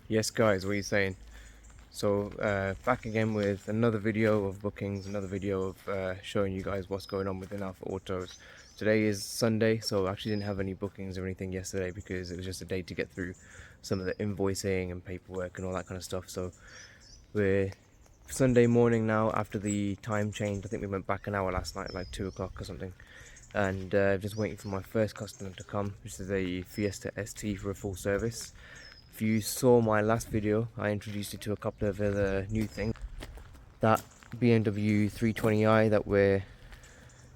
Yes guys, what are you saying? So back again with another video of bookings, another video of showing you guys what's going on within Alpha Autos. Today is Sunday, so I actually didn't have any bookings or anything yesterday because it was just a day to get through some of the invoicing and paperwork and all that kind of stuff. So we're Sunday morning now after the time change. I think we went back an hour last night, like 2 o'clock or something. And just waiting for my first customer to come. This is a Fiesta ST for a full service. If you saw my last video, I introduced you to a couple of other new things. That BMW 320i that we're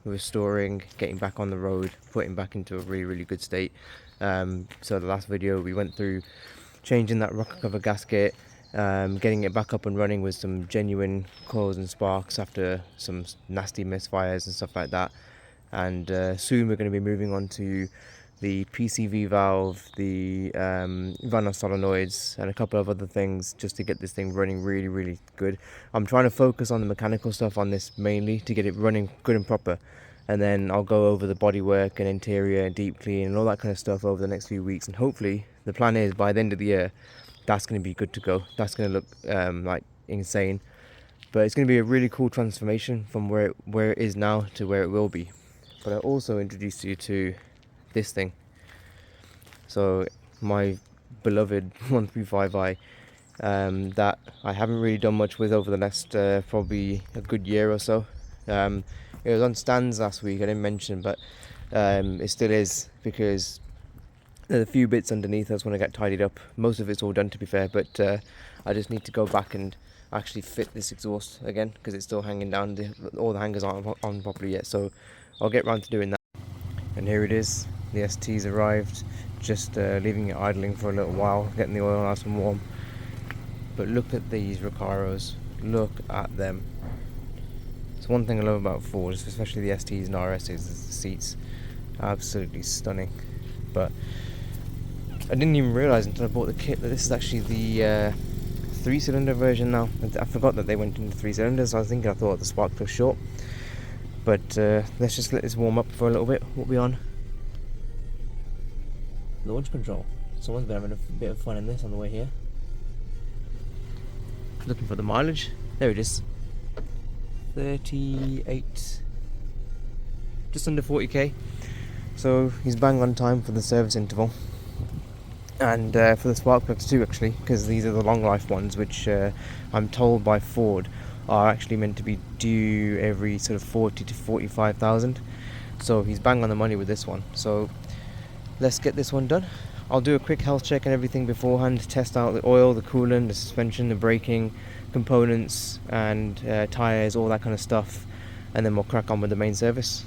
restoring, getting back on the road, putting back into a really good state. So the last video we went through changing that rocker cover gasket, getting it back up and running with some genuine coils and sparks after some nasty misfires and stuff like that. And soon we're going to be moving on to the PCV valve, the run on solenoids, and a couple of other things just to get this thing running really good. I'm trying to focus on the mechanical stuff on this mainly to get it running good and proper, and then I'll go over the bodywork and interior and deep clean and all that kind of stuff over the next few weeks. And hopefully the plan is by the end of the year that's going to be good to go. That's going to look like insane, but it's going to be a really cool transformation from where it is now to where it will be. But I also introduced you to this thing. So my beloved 135i that I haven't really done much with over the last probably a good year or so. It was on stands last week, I didn't mention, but it still is because there's a few bits underneath I just want to get tidied up. Most of it's all done, to be fair, but I just need to go back and actually fit this exhaust again because it's still hanging down. All the hangers aren't on properly yet, so I'll get round to doing that. And here it is, the ST's arrived, just leaving it idling for a little while, getting the oil nice and warm. But look at these Recaros, look at them. It's one thing I love about Ford, especially the STs and RSs, is the seats. Absolutely stunning. But I didn't even realise until I bought the kit that this is actually the 3-cylinder version now. I forgot that they went into 3 cylinders. I thought the spark plug was short. But let's just let this warm up for a little bit. What are we on? Launch control. Someone's been having a bit of fun in this on the way here. Looking for the mileage. There it is. 38. Just under 40k. So he's bang on time for the service interval. And for the spark plugs too, actually, because these are the long life ones, which I'm told by Ford are actually meant to be due every sort of 40 to 45,000. So he's bang on the money with this one. So let's get this one done. I'll do a quick health check and everything beforehand, test out the oil, the coolant, the suspension, the braking components and tyres, all that kind of stuff, and then we'll crack on with the main service.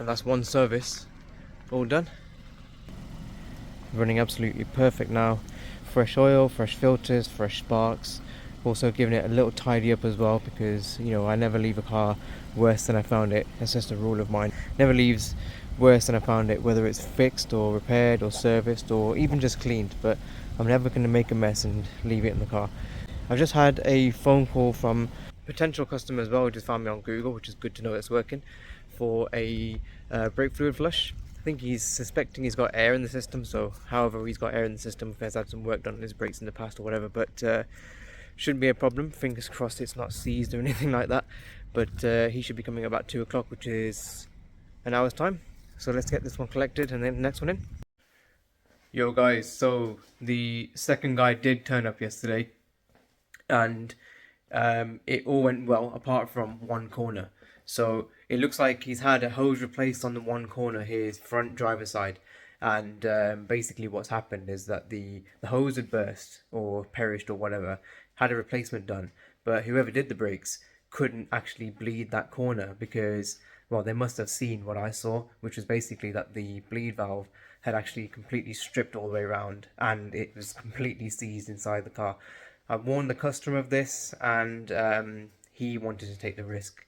And that's one service all done. Running absolutely perfect now. Fresh oil, fresh filters, fresh sparks. Also giving it a little tidy up as well, because you know I never leave a car worse than I found it. That's just a rule of mine. Never leaves worse than I found it, whether it's fixed or repaired or serviced or even just cleaned. But I'm never going to make a mess and leave it in the car. I've just had a phone call from a potential customer as well, who just found me on Google, which is good to know it's working, for a brake fluid flush. I think he's suspecting he's got air in the system, so however he's got air in the system, if he's had some work done on his brakes in the past or whatever, but shouldn't be a problem. Fingers crossed it's not seized or anything like that. But he should be coming about 2 o'clock, which is an hour's time. So let's get this one collected and then the next one in. Yo guys, so the second guy did turn up yesterday, and it all went well apart from one corner. So it looks like he's had a hose replaced on the one corner, his front driver side, and basically what's happened is that the hose had burst or perished or whatever, had a replacement done, but whoever did the brakes couldn't actually bleed that corner because, well, they must have seen what I saw, which was basically that the bleed valve had actually completely stripped all the way around and it was completely seized inside the car. I warned the customer of this, and he wanted to take the risk.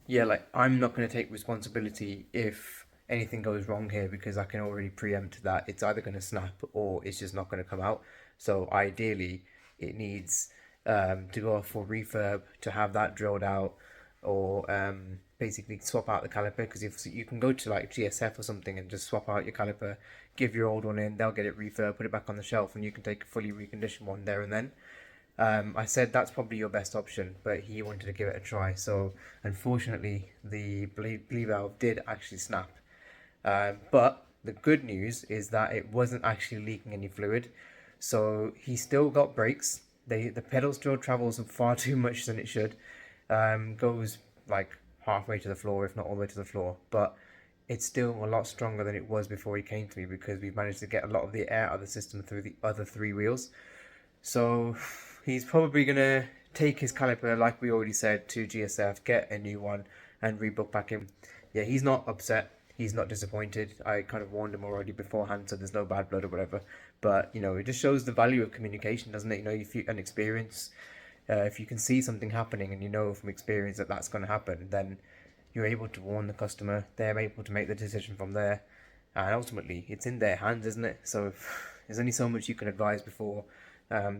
Yeah, like, I'm not going to take responsibility if anything goes wrong here, because I can already preempt that it's either going to snap or it's just not going to come out. So ideally it needs to go off for refurb, to have that drilled out, or basically swap out the caliper, because if you can go to like GSF or something and just swap out your caliper, give your old one in, they'll get it refurbed, put it back on the shelf, and you can take a fully reconditioned one there and then. I said that's probably your best option, but he wanted to give it a try. So unfortunately the bleed valve did actually snap, but the good news is that it wasn't actually leaking any fluid, so he still got brakes. The pedal still travels far too much than it should, goes like halfway to the floor, if not all the way to the floor, but it's still a lot stronger than it was before he came to me, because we've managed to get a lot of the air out of the system through the other 3 wheels. So he's probably going to take his caliper, like we already said, to GSF, get a new one and rebook back in. Yeah, he's not upset, he's not disappointed. I kind of warned him already beforehand, so there's no bad blood or whatever. But, you know, it just shows the value of communication, doesn't it? You know, if you, an experience, if you can see something happening and you know from experience that that's going to happen, then you're able to warn the customer, they're able to make the decision from there, and ultimately it's in their hands, isn't it? So there's only so much you can advise before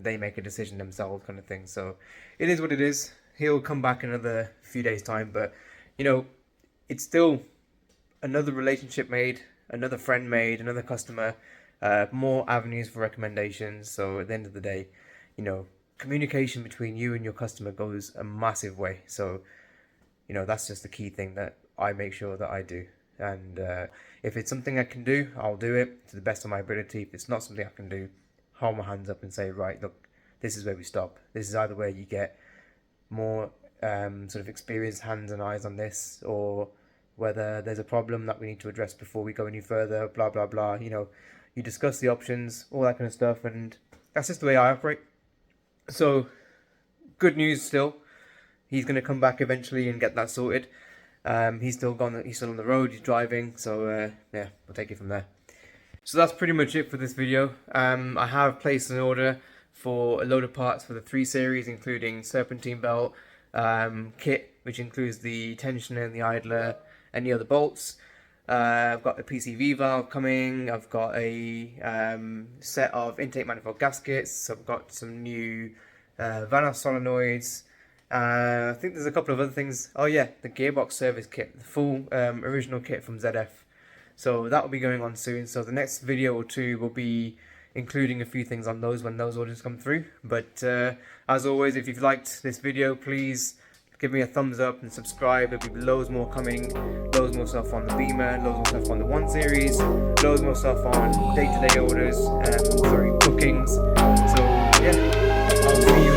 they make a decision themselves, kind of thing. So it is what it is. He'll come back in another few days time, but you know, it's still another relationship made, another friend made, another customer, more avenues for recommendations. So at the end of the day, you know, communication between you and your customer goes a massive way. So you know, that's just the key thing that I make sure that I do. And if it's something I can do, I'll do it to the best of my ability. If it's not something I can do, hold my hands up and say, right, look, this is where we stop. This is either where you get more sort of experienced hands and eyes on this, or whether there's a problem that we need to address before we go any further, blah, blah, blah. You know, you discuss the options, all that kind of stuff, and that's just the way I operate. So, good news still. He's going to come back eventually and get that sorted. He's still on the road, he's driving, so yeah, we'll take it from there. So that's pretty much it for this video. I have placed an order for a load of parts for the 3 Series, including serpentine belt, kit, which includes the tensioner and the idler, any other bolts. I've got a PCV valve coming, I've got a set of intake manifold gaskets, I've got some new Vanos solenoids. I think there's a couple of other things. Oh yeah, the gearbox service kit, the full original kit from ZF. So that will be going on soon. So the next video or 2 will be including a few things on those when those orders come through. But as always, if you've liked this video, please give me a thumbs up and subscribe. There'll be loads more coming, loads more stuff on the Beamer, loads more stuff on the 1 Series, loads more stuff on day-to-day orders, bookings. So yeah, I'll see you